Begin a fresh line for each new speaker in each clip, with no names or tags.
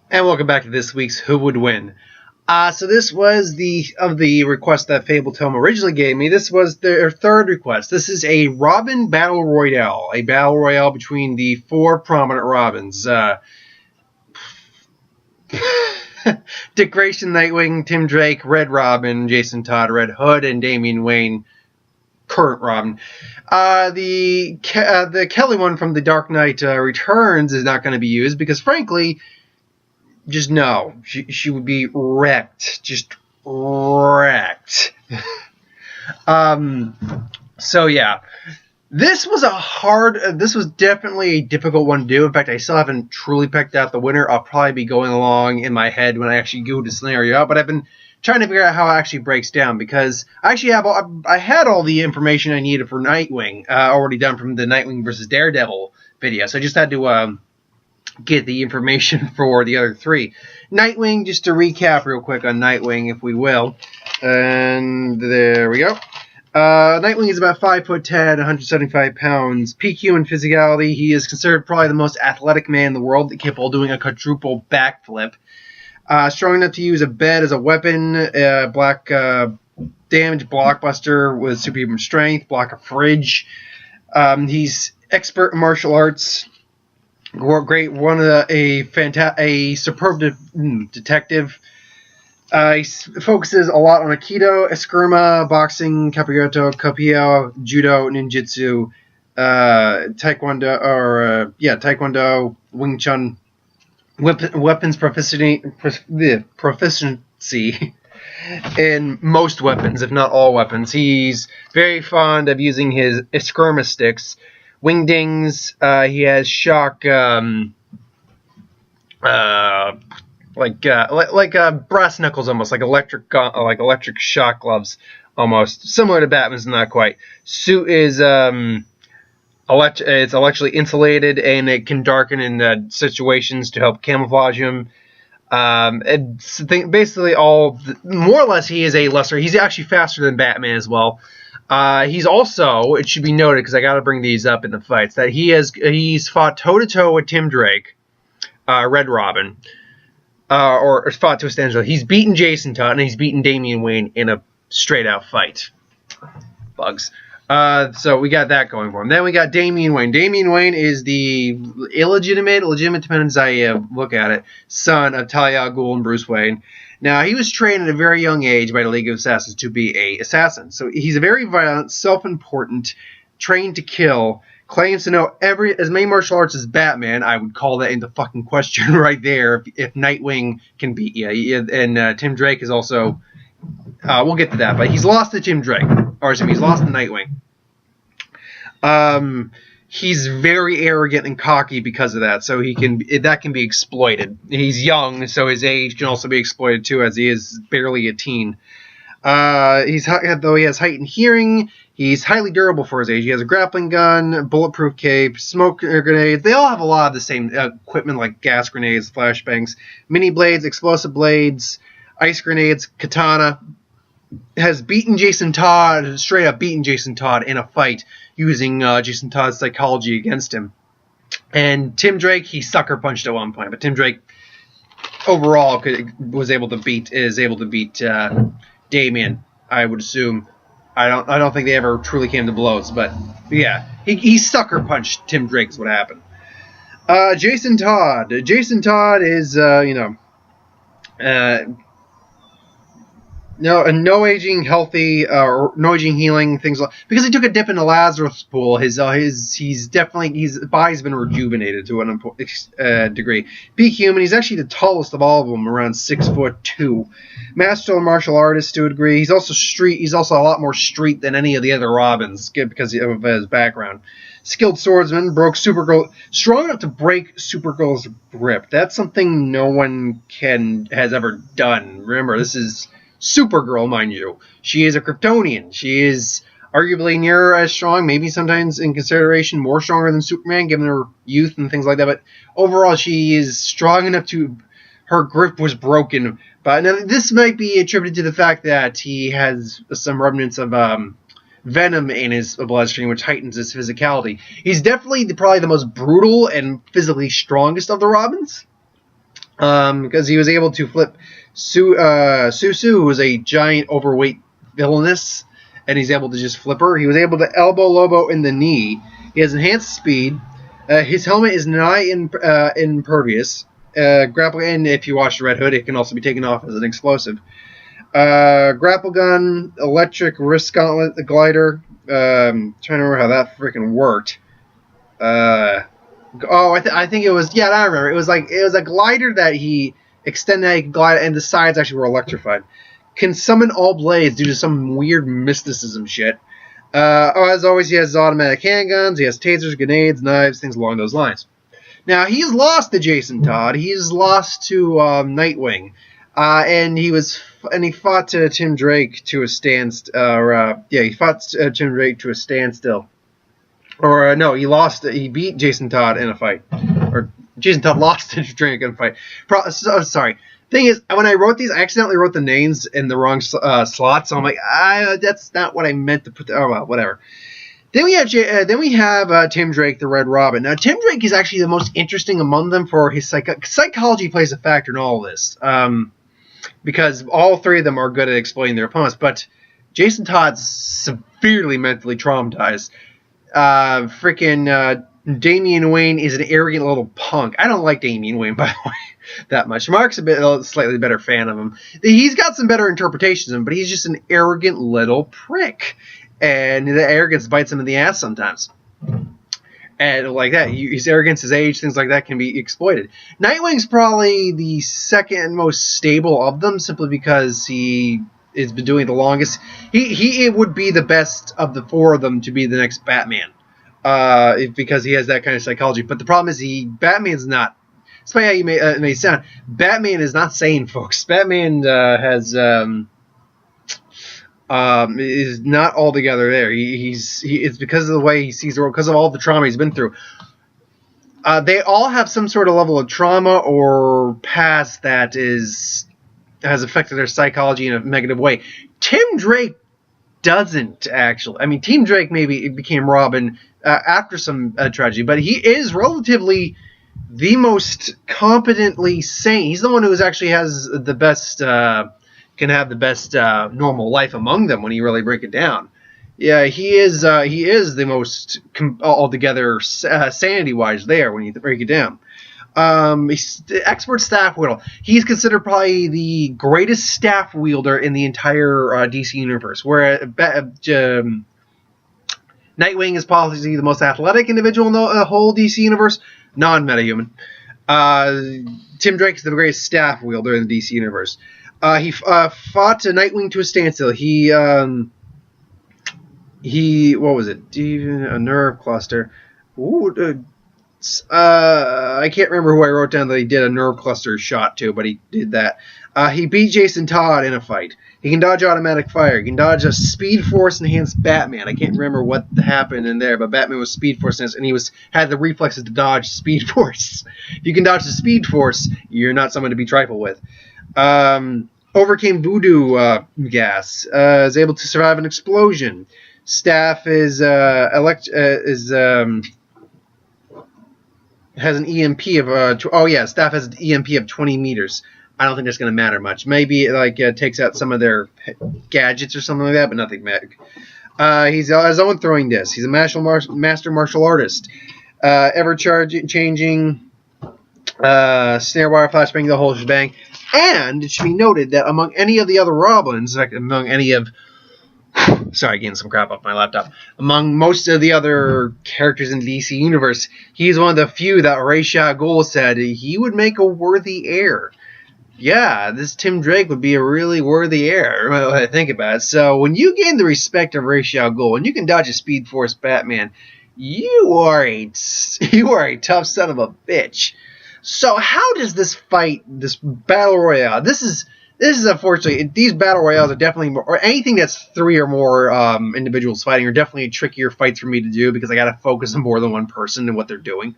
And welcome back to this week's Who Would Win. So this was of the request that Fable Tome originally gave me. This was their third request. This is a Robin Battle Royale. A Battle Royale between the four prominent Robins. Dick Grayson, Nightwing, Tim Drake, Red Robin, Jason Todd, Red Hood, and Damian Wayne, current Robin. The Kelly one from The Dark Knight Returns is not going to be used because, frankly, just no. She would be wrecked. Just wrecked. So, yeah. This was definitely a difficult one to do. In fact, I still haven't truly picked out the winner. I'll probably be going along in my head when I actually go to scenario out, but I've been trying to figure out how it actually breaks down because I actually I had all the information I needed for Nightwing already done from the Nightwing versus Daredevil video, so I just had to get the information for the other three. Nightwing, just to recap real quick on Nightwing, if we will. And there we go. Nightwing is about 5'10", 175 pounds. PQ in physicality, he is considered probably the most athletic man in the world, capable of doing a quadruple backflip. Strong enough to use a bed as a weapon, black damage blockbuster with superhuman strength, block a fridge. He's expert in martial arts. Great, a superb detective. He focuses a lot on Aikido, Eskrima, boxing, Capoeira, Judo, Ninjutsu, Taekwondo, Wing Chun, weapons proficiency in most weapons, if not all weapons. He's very fond of using his Eskrima sticks. Wingdings, he has shock, like brass knuckles almost, like electric shock gloves almost. Similar to Batman's, not quite. Suit is it's electrically insulated, and it can darken in situations to help camouflage him. Basically more or less he is a lesser. He's actually faster than Batman as well. He's also, it should be noted because I got to bring these up in the fights, that he's fought toe to toe with Tim Drake, Red Robin, or fought to a standstill. He's beaten Jason Todd and he's beaten Damian Wayne in a straight out fight. Bugs. So we got that going for him. Then we got Damian Wayne. Damian Wayne is the legitimate, depending as I look at it, son of Talia al Ghul and Bruce Wayne. Now, he was trained at a very young age by the League of Assassins to be an assassin. So he's a very violent, self-important, trained to kill, claims to know as many martial arts as Batman. I would call that into fucking question right there if Nightwing can beat you. And Tim Drake is also... we'll get to that, but he's lost to Tim Drake. Or excuse me, he's lost to Nightwing. He's very arrogant and cocky because of that, so that can be exploited. He's young, so his age can also be exploited too, as he is barely a teen. Though he has heightened hearing, he's highly durable for his age. He has a grappling gun, bulletproof cape, smoke grenades. They all have a lot of the same equipment, like gas grenades, flashbangs, mini blades, explosive blades, ice grenades, katana. Has beaten Jason Todd, straight up beaten Jason Todd in a fight using Jason Todd's psychology against him. And Tim Drake, he sucker punched at one point, but Tim Drake overall is able to beat Damian, I would assume. I don't think they ever truly came to blows, but yeah, he sucker punched Tim Drake is what happened. Jason Todd is no aging, healthy, or no aging, healing things because he took a dip in the Lazarus pool. His body's been rejuvenated to an degree. Peak human, he's actually the tallest of all of them, around 6'2". Master martial artist to a degree. He's also street. He's also a lot more street than any of the other Robins because of his background. Skilled swordsman, broke Supergirl, strong enough to break Supergirl's grip. That's something no one has ever done. Remember, this is Supergirl, mind you. She is a Kryptonian. She is arguably near as strong, maybe sometimes in consideration more stronger than Superman, given her youth and things like that. But overall, she is strong enough to... Her grip was broken. But now, this might be attributed to the fact that he has some remnants of venom in his bloodstream, which heightens his physicality. He's definitely probably the most brutal and physically strongest of the Robins. because he was able to flip Susu, who was a giant overweight villainess, and he's able to just flip her. He was able to elbow Lobo in the knee. He has enhanced speed. His helmet is nigh impervious. Grapple, and if you watch Red Hood, it can also be taken off as an explosive. Grapple gun, electric wrist gauntlet, the glider. Trying to remember how that freaking worked. I think it was. Yeah, I remember. It was a glider that he extended. He could glide, and the sides actually were electrified. Can summon all blades due to some weird mysticism shit. As always, he has automatic handguns. He has tasers, grenades, knives, things along those lines. Now he's lost to Jason Todd. He's lost to Nightwing, and he fought Tim Drake to a standstill. He fought Tim Drake to a standstill. Or no, he beat Jason Todd in a fight. Or Jason Todd lost to Drake in a fight. Sorry. Thing is, when I wrote these, I accidentally wrote the names in the wrong slot, so I'm like, that's not what I meant to put. Oh well, whatever. Then we have Tim Drake, the Red Robin. Now, Tim Drake is actually the most interesting among them for his psychology plays a factor in all of this, because all three of them are good at explaining their opponents. But Jason Todd's severely mentally traumatized. Damian Wayne is an arrogant little punk. I don't like Damian Wayne, by the way, that much. Mark's a slightly better fan of him. He's got some better interpretations of him, but he's just an arrogant little prick. And the arrogance bites him in the ass sometimes. And like that, his arrogance, his age, things like that can be exploited. Nightwing's probably the second most stable of them, simply because he has been doing the longest. He would be the best of the four of them to be the next Batman, because he has that kind of psychology. But the problem is, Batman's not. Despite how you may sound, Batman is not sane, folks. Batman is not altogether there. It's because of the way he sees the world, because of all the trauma he's been through. They all have some sort of level of trauma or past that has affected their psychology in a negative way. Tim Drake doesn't, actually. I mean, Tim Drake maybe became Robin after some tragedy, but he is relatively the most competently sane. He's the one who actually has the best... can have the best normal life among them when you really break it down. Yeah, he is the most altogether sanity-wise there when you break it down. He's the expert staff wielder. He's considered probably the greatest staff wielder in the entire DC universe, where Nightwing is probably the most athletic individual in the whole DC universe, non-metahuman. Tim Drake is the greatest staff wielder in the DC universe. He fought Nightwing to a standstill. He what was it? A nerve cluster. Ooh, I can't remember who I wrote down that he did a nerve cluster shot to, but he did that. He beat Jason Todd in a fight. He can dodge automatic fire. He can dodge a Speed Force enhanced Batman. I can't remember what happened in there, but Batman was Speed Force enhanced, and he had the reflexes to dodge Speed Force. If you can dodge the Speed Force, you're not someone to be trifled with. Overcame voodoo gas. Is able to survive an explosion. Staff has an EMP of Staff has an EMP of 20 meters. I don't think that's going to matter much. Maybe it takes out some of their gadgets or something like that, but nothing magic. He's his own throwing disc. He's a master martial artist. Ever changing snare wire flashbang, the whole shebang. And it should be noted that among any of the other Robins, sorry, getting some crap off my laptop. Among most of the other characters in the DC universe, he's one of the few that Ra's al Ghul said he would make a worthy heir. Yeah, this Tim Drake would be a really worthy heir, when I think about it. So when you gain the respect of Ra's al Ghul and you can dodge a Speed Force Batman, you are a tough son of a bitch. So how does this battle royale? This is unfortunately, these battle royales are definitely more, or anything that's three or more individuals fighting are definitely trickier fights for me to do, because I got to focus on more than one person and what they're doing,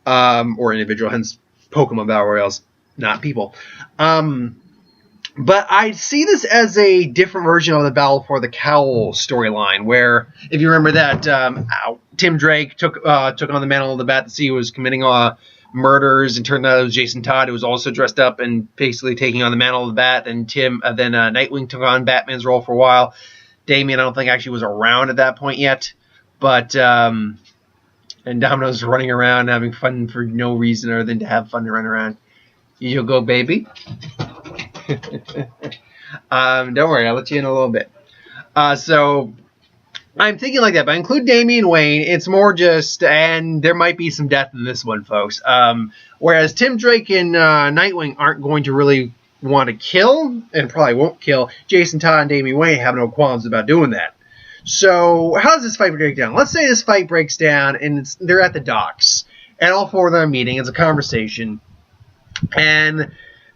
or individual. Hence, Pokemon battle royales, not people. But I see this as a different version of the Battle for the Cowl storyline, where, if you remember that, Tim Drake took on the mantle of the Bat to see who was committing murders, and turned out it was Jason Todd, who was also dressed up and basically taking on the mantle of the Bat. And then Nightwing took on Batman's role for a while. Damian, I don't think actually was around at that point yet, but and Domino's running around having fun for no reason other than to have fun to run around. You'll go, baby. Don't worry, I'll let you in a little bit. So I'm thinking like that, but I include Damian Wayne. It's more just, and there might be some death in this one, folks. Whereas Tim Drake and Nightwing aren't going to really want to kill, and probably won't kill, Jason Todd and Damian Wayne have no qualms about doing that. So how does this fight break down? Let's say this fight breaks down, and they're at the docks, and all four of them are meeting. It's a conversation, and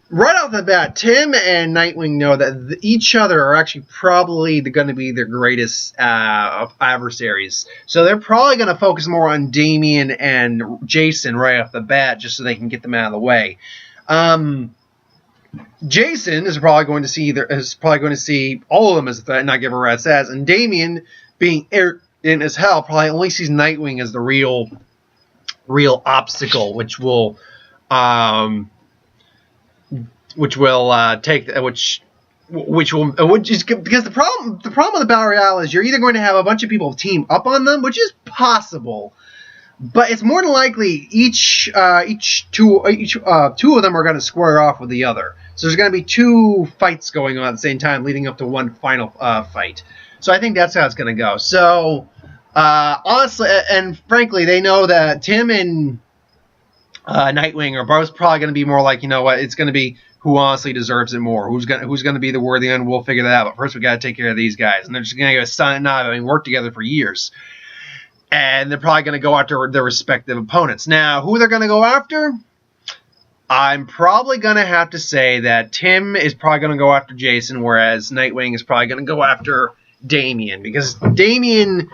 right off the bat, Tim and Nightwing know that each other are actually probably going to be their greatest adversaries. So they're probably going to focus more on Damian and Jason right off the bat, just so they can get them out of the way. Jason is probably going to see all of them as a threat and not give a rat's ass. And Damian, being arrogant as hell, probably only sees Nightwing as the real obstacle, which will because the problem with the Battle Royale is you're either going to have a bunch of people team up on them, which is possible, but it's more than likely two of them are going to square off with the other. So there's going to be two fights going on at the same time, leading up to one final fight. So I think that's how it's going to go. So honestly, and frankly, they know that Tim and Nightwing are both probably going to be more like, you know what, it's going to be who honestly deserves it more, who's going to be the worthy one. We'll figure that out. But first, we got to take care of these guys, and they're just going to get a son and not having worked together for years, and they're probably going to go after their respective opponents. Now, who they're going to go after? I'm probably going to have to say that Tim is probably going to go after Jason, whereas Nightwing is probably going to go after Damian, because Nightwing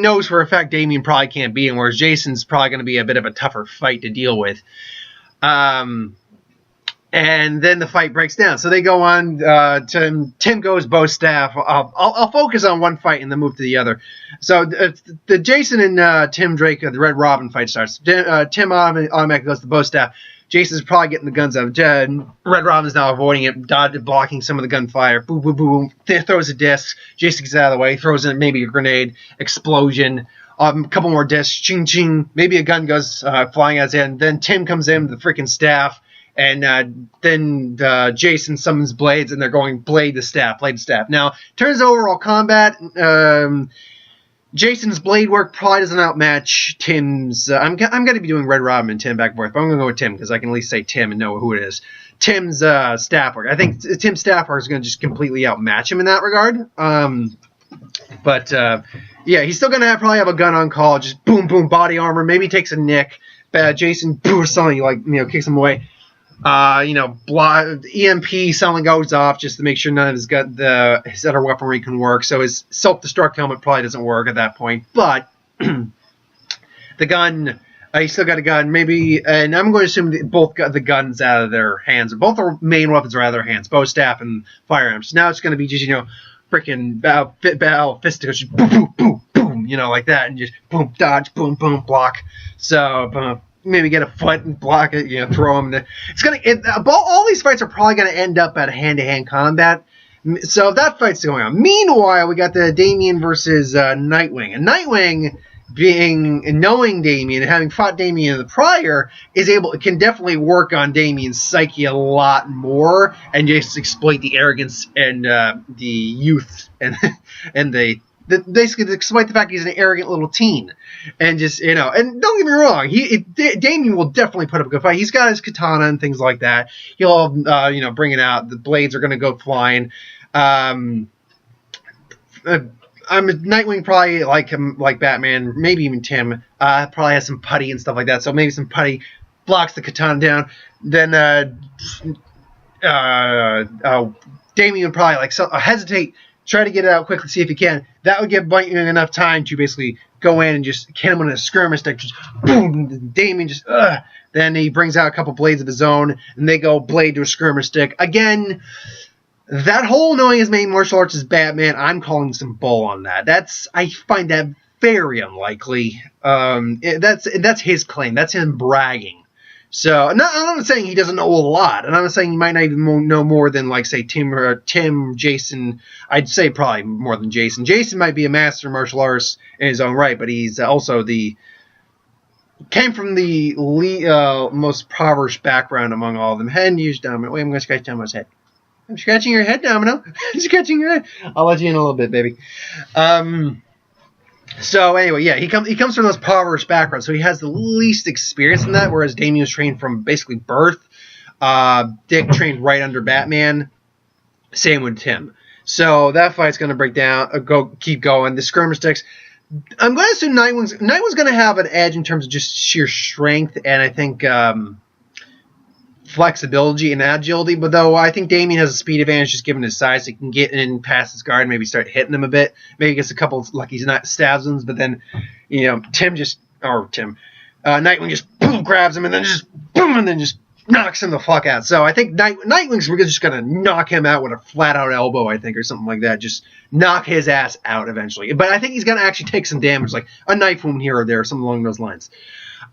knows for a fact Damian probably can't beat him, whereas Jason's probably going to be a bit of a tougher fight to deal with. And then the fight breaks down. So they go on. Tim goes both staff. I'll focus on one fight and then move to the other. So the Jason and Tim Drake, the Red Robin fight starts. Tim automatically goes to both staff. Jason's probably getting the guns out. Red Robin's now avoiding it, blocking some of the gunfire. Boom, boom, boom, boom. Throws a disc. Jason gets out of the way. Throws in maybe a grenade. Explosion. A couple more discs. Ching, ching. Maybe a gun goes flying at his head. Then Tim comes in with the freaking staff. And then Jason summons blades, and they're going blade to staff, blade to staff. Now, turns out overall combat, Jason's blade work probably doesn't outmatch Tim's. I'm going to be doing Red Robin and Tim back and forth, but I'm going to go with Tim because I can at least say Tim and know who it is. Tim's staff work. I think Tim's staff work is going to just completely outmatch him in that regard. Yeah, he's still going to probably have a gun on call, just boom, boom, body armor. Maybe takes a nick. Jason, boom, something kicks him away. EMP suddenly goes off just to make sure none of his other weaponry can work. So his self-destruct helmet probably doesn't work at that point. But the gun, he still got a gun. Maybe, and I'm going to assume that both got the guns out of their hands. Both their main weapons are out of their hands, bow staff and firearms. Now it's going to be just freaking battle fisticuffs, just boom, boom, boom, boom, like that, and just boom, dodge, boom, boom, block. So. Maybe get a foot and block it, throw them. All these fights are probably going to end up at hand-to-hand combat. So that fight's going on. Meanwhile, we got the Damian versus Nightwing. And Nightwing, knowing Damian and having fought Damian in the prior, can definitely work on Damian's psyche a lot more and just exploit the arrogance and the youth and basically despite the fact he's an arrogant little teen, and just and don't get me wrong, Damian will definitely put up a good fight. He's got his katana and things like that. He'll bring it out. The blades are going to go flying. Nightwing probably like Batman, maybe even Tim. Probably has some putty and stuff like that. So maybe some putty blocks the katana down. Then Damian would probably hesitate. Try to get it out quickly, see if you can. That would give Nightwing enough time to basically go in and just hit him with a skirmish stick. Just boom, Damian just, Then he brings out a couple blades of his own, and they go blade to a skirmish stick. Again, that whole knowing his main martial arts is Batman, I'm calling some bull on that. I find that very unlikely. That's his claim. That's him bragging. So I'm not saying he doesn't know a lot, and I'm not saying he might not even know more than, like, say, Tim, Jason. I'd say probably more than Jason. Jason might be a master martial artist in his own right, but he's also came from the most impoverished background among all of them. Head and use Domino. Wait, I'm going to scratch Domino's head. I'm scratching your head, Domino. I'm scratching your head. I'll let you in a little bit, baby. So anyway, yeah, he comes from those impoverished backgrounds, so he has the least experience in that, whereas Damien was trained from basically birth. Dick trained right under Batman. Same with Tim. So that fight's going to break down, keep going. The skirmish sticks. I'm going to assume Nightwing's going to have an edge in terms of just sheer strength, and I think flexibility and agility, but though I think Damien has a speed advantage just given his size. He can get in past his guard and maybe start hitting him a bit. Maybe gets a couple lucky stabs him, but then, Nightwing just boom, grabs him and then just boom, and then just knocks him the fuck out. So I think Nightwing's just going to knock him out with a flat out elbow, I think, or something like that. Just knock his ass out eventually. But I think he's going to actually take some damage, like a knife wound here or there, something along those lines.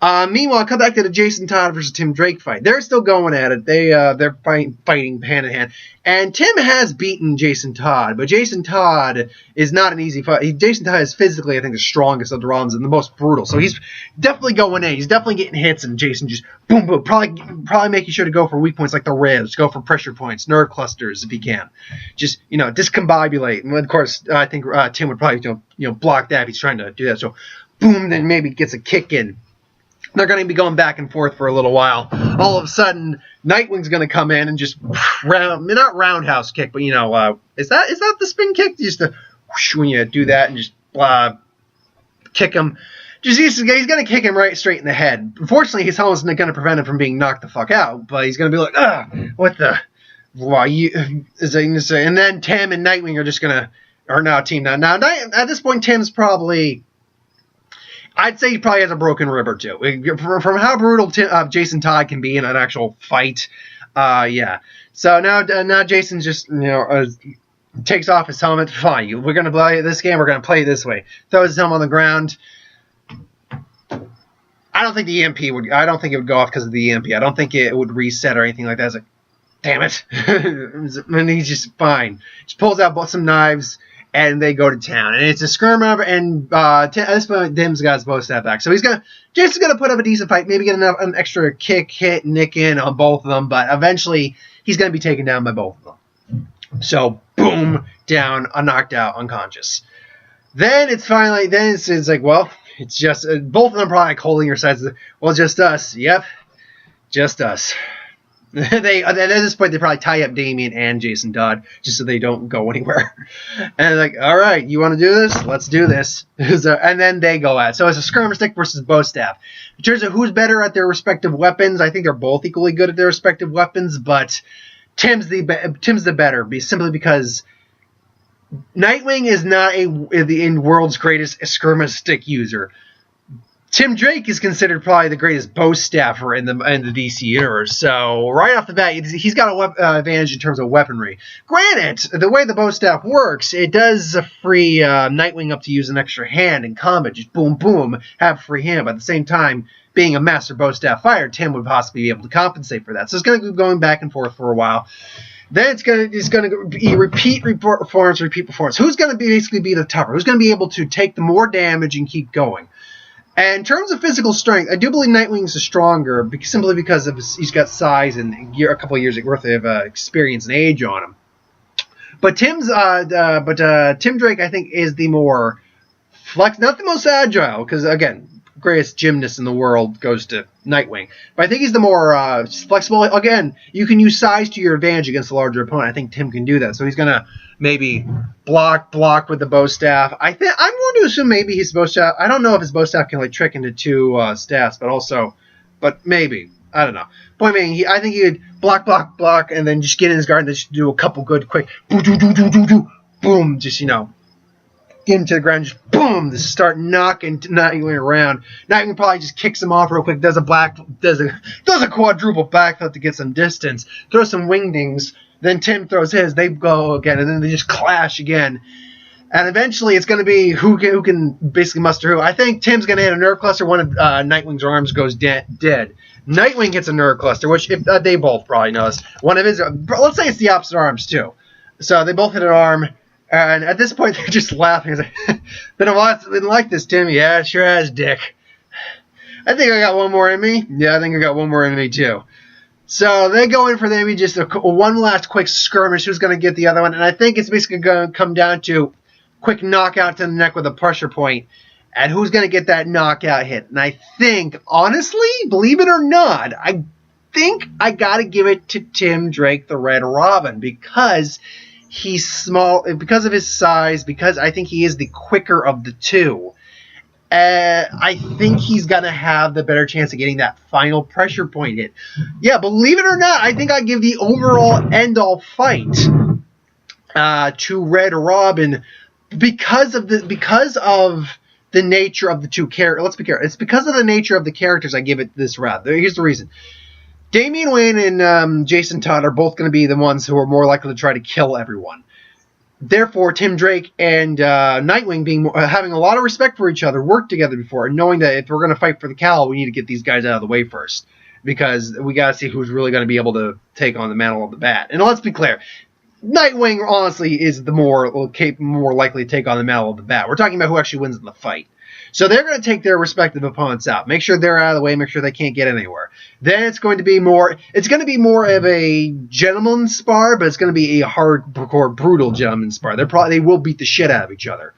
Meanwhile, come back to the Jason Todd versus Tim Drake fight. They're still going at it. They're fighting hand in hand. And Tim has beaten Jason Todd, but Jason Todd is not an easy fight. Jason Todd is physically, I think, the strongest of the Rollins and the most brutal. So he's definitely going in. He's definitely getting hits, and Jason just boom, boom. Probably making sure to go for weak points like the ribs, go for pressure points, nerve clusters if he can. Just, discombobulate. And of course, I think Tim would probably, block that if he's trying to do that. So boom, then maybe gets a kick in. They're going to be going back and forth for a little while. All of a sudden, Nightwing's going to come in and just not roundhouse kick, but is that the spin kick? Just when you do that and just kick him. He's going to kick him right straight in the head. Unfortunately, his helmet's going to prevent him from being knocked the fuck out, but he's going to be like, what the? Why is he going to say? And then Tim and Nightwing are just going to, or now team now. Now at this point, Tim's probably. I'd say he probably has a broken rib or two. From how brutal Jason Todd can be in an actual fight, yeah. So now Jason just takes off his helmet. Fine, we're gonna play this game. We're gonna play it this way. Throws his helmet on the ground. I don't think the EMP would. I don't think it would go off because of the EMP. I don't think it would reset or anything like that. It's like, damn it, and he's just fine. Just pulls out some knives. And they go to town, and it's a skirmish. And at this point, Tim's got his bow staff back, so Jason's gonna put up a decent fight, maybe get an extra kick, hit, nick in on both of them, but eventually he's gonna be taken down by both of them. So boom, down, knocked out, unconscious. Then it's like, well, it's just both of them probably holding your sides. Well, just us. Yep, just us. At this point, they probably tie up Damien and Jason Todd just so they don't go anywhere. And they're like, all right, you want to do this? Let's do this. And then they go at it. So it's a skirmish stick versus bow staff. In terms of who's better at their respective weapons, I think they're both equally good at their respective weapons, but Tim's the better, simply because Nightwing is not the world's greatest skirmish stick user. Tim Drake is considered probably the greatest bow staffer in the DC universe. So right off the bat, he's got an advantage in terms of weaponry. Granted, the way the bow staff works, it does free Nightwing up to use an extra hand in combat. Just boom, boom, have free hand. But at the same time, being a master bow staff fighter, Tim would possibly be able to compensate for that. So it's going to be going back and forth for a while. Then it's going to be repeat performance. Who's going to basically be the tougher? Who's going to be able to take the more damage and keep going? And in terms of physical strength, I do believe Nightwing's stronger simply because he's got size and a couple of years worth of experience and age on him. But Tim Drake, I think, is the more not the most agile, because again, greatest gymnast in the world goes to Nightwing. But I think he's the more flexible. Again, you can use size to your advantage against a larger opponent. I think Tim can do that. So he's gonna maybe block with the bow staff. I'm going to assume maybe his bow staff. I don't know if his bow staff can trick into two staffs, but maybe. I don't know. Point being, I think he would block, and then just get in his guard and just do a couple good quick boom, just get him to the ground, just boom, just start knocking Nightwing around. Nightwing probably just kicks him off real quick, does a quadruple backflip to get some distance, throws some wingdings. Then Tim throws his, they go again, and then they just clash again. And eventually, it's going to be who can basically muster who. I think Tim's going to hit a nerve cluster. One of Nightwing's arms goes dead. Nightwing hits a nerve cluster, which if, they both probably noticed. One of his, let's say it's the opposite arms too. So they both hit an arm, and at this point they're just laughing. It's like, been like this, Tim. Yeah, it sure has, Dick. I think I got one more in me. Yeah, I think I got one more in me too. So they go in for maybe just one last quick skirmish. Who's going to get the other one? And I think it's basically going to come down to quick knockout to the neck with a pressure point, and who's going to get that knockout hit. And I think, honestly, believe it or not, I think I got to give it to Tim Drake, the Red Robin, because he's small, because of his size, because I think he is the quicker of the two. I think he's going to have the better chance of getting that final pressure point hit. Yeah, believe it or not, I think I give the overall end-all fight to Red Robin because of the nature of the two characters. Let's be careful. It's because of the nature of the characters I give it this route. Here's the reason. Damian Wayne and Jason Todd are both going to be the ones who are more likely to try to kill everyone. Therefore, Tim Drake and Nightwing having a lot of respect for each other, worked together before, and knowing that if we're going to fight for the cowl, we need to get these guys out of the way first, because we got to see who's really going to be able to take on the mantle of the Bat. And let's be clear, Nightwing honestly is the more likely to take on the mantle of the Bat. We're talking about who actually wins in the fight. So they're going to take their respective opponents out, make sure they're out of the way, make sure they can't get anywhere. Then it's going to be more of a gentleman's spar, but it's going to be a hardcore, brutal gentleman's spar. They will beat the shit out of each other.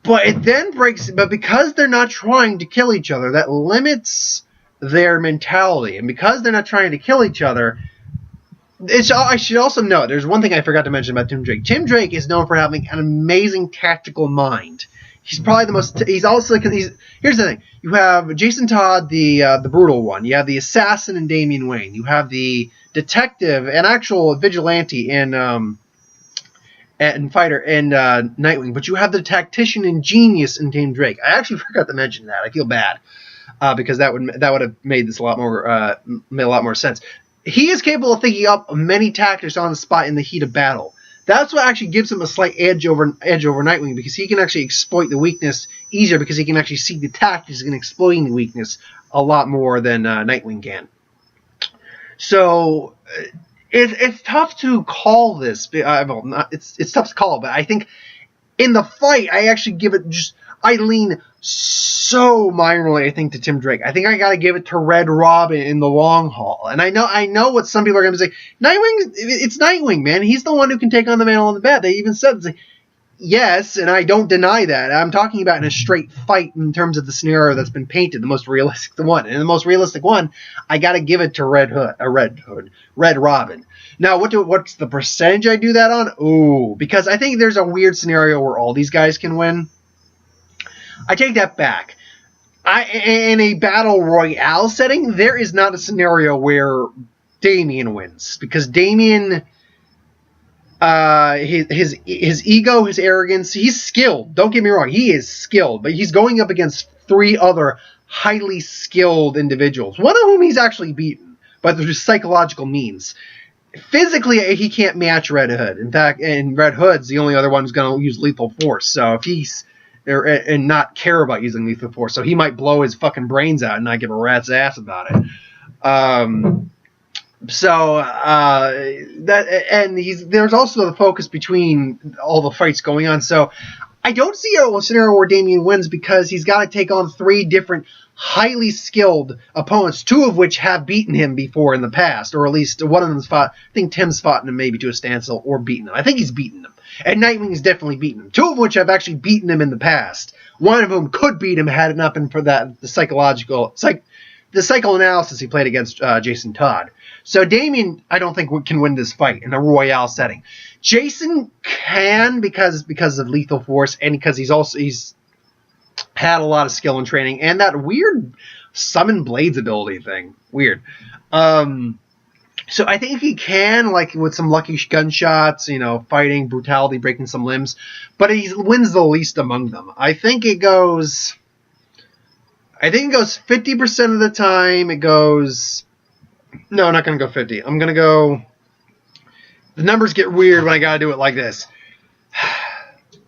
But it then breaks, but because they're not trying to kill each other, that limits their mentality. And because they're not trying to kill each other, I should also note, there's one thing I forgot to mention about Tim Drake. Tim Drake is known for having an amazing tactical mind. He's probably the most. Here's the thing. You have Jason Todd, the brutal one. You have the assassin in Damian Wayne. You have the detective and actual vigilante in fighter in Nightwing. But you have the tactician and genius in Tim Drake. I actually forgot to mention that. I feel bad because that would have made this a lot more sense. He is capable of thinking up many tactics on the spot in the heat of battle. That's what actually gives him a slight edge over Nightwing, because he can actually exploit the weakness easier, because he can actually see the tactics and exploiting the weakness a lot more than Nightwing can. So it's tough to call this. It's tough to call, but I think in the fight I actually give it I lean so minorly, I think, to Tim Drake. I think I got to give it to Red Robin in the long haul. And I know what some people are going to say. It's Nightwing, man. He's the one who can take on the mantle of the Bat. They even said, yes, and I don't deny that. I'm talking about in a straight fight in terms of the scenario that's been painted, the most realistic one. And the most realistic one, I got to give it to Red Robin. Now, what's the percentage I do that on? Ooh, because I think there's a weird scenario where all these guys can win. I take that back. In a battle royale setting, there is not a scenario where Damian wins, because Damian, his ego, his arrogance, he's skilled. Don't get me wrong, he is skilled, but he's going up against 3 other highly skilled individuals, one of whom he's actually beaten, but through psychological means. Physically, he can't match Red Hood. In fact, and Red Hood's the only other one who's going to use lethal force. So if he's and not care about using lethal force, so he might blow his fucking brains out and not give a rat's ass about it. There's also the focus between all the fights going on. So I don't see a scenario where Damian wins, because he's got to take on 3 different highly skilled opponents, 2 of which have beaten him before in the past, or at least one of them's fought. I think Tim's fought him maybe to a standstill or beaten him. I think he's beaten him. And Nightwing's definitely beaten him. 2 of which have actually beaten him in the past. One of them could beat him had it not been for the psychoanalysis he played against Jason Todd. So Damian, I don't think can win this fight in a royale setting. Jason can because of lethal force, and because he's had a lot of skill and training, and that weird summon blades ability thing. Weird. So I think he can, like, with some lucky gunshots, fighting, brutality, breaking some limbs, but he wins the least among them. I think it goes 50% of the time. No, I'm not going to go 50. I'm going to go, the numbers get weird when I got to do it like this.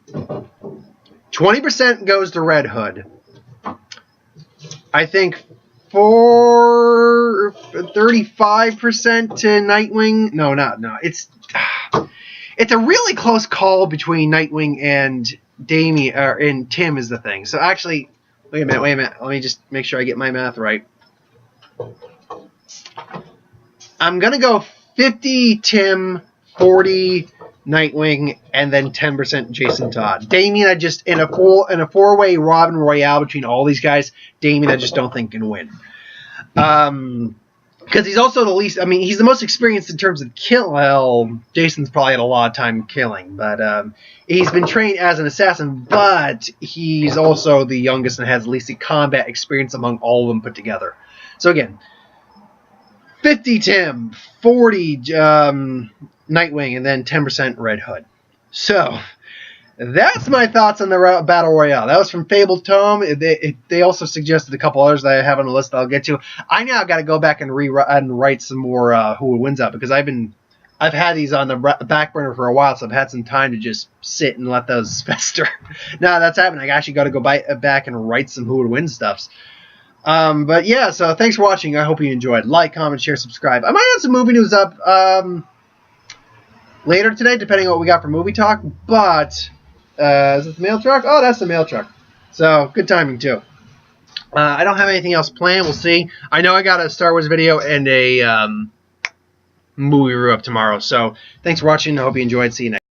20% goes to Red Hood. I think 35% to Nightwing. No. It's a really close call between Nightwing and Damian, and Tim is the thing. So actually, wait a minute. Let me just make sure I get my math right. I'm gonna go 50 Tim, 40 Nightwing, and then 10% Jason Todd. Damian, I just in a four-way Robin Royale between all these guys, Damian, I just don't think can win. Because he's also the least. I mean, he's the most experienced in terms of kill. Well, Jason's probably had a lot of time killing, but he's been trained as an assassin. But he's also the youngest and has the least combat experience among all of them put together. So again, 50 Tim, 40 Nightwing, and then 10% Red Hood. So that's my thoughts on the Battle Royale. That was from Fabled Tome. They also suggested a couple others that I have on the list that I'll get to. I now got to go back and write some more Who Wins Out, because I've had these on the back burner for a while, so I've had some time to just sit and let those fester. Now that's happening. I actually got to go back and write some Who Would Win stuffs. But yeah, so thanks for watching. I hope you enjoyed. Like, comment, share, subscribe. I might have some movie news up later today, depending on what we got for movie talk. But is it the mail truck? Oh, that's the mail truck. So good timing too. I don't have anything else planned. We'll see. I know I got a Star Wars video and a movie review up tomorrow. So thanks for watching. I hope you enjoyed. See you next.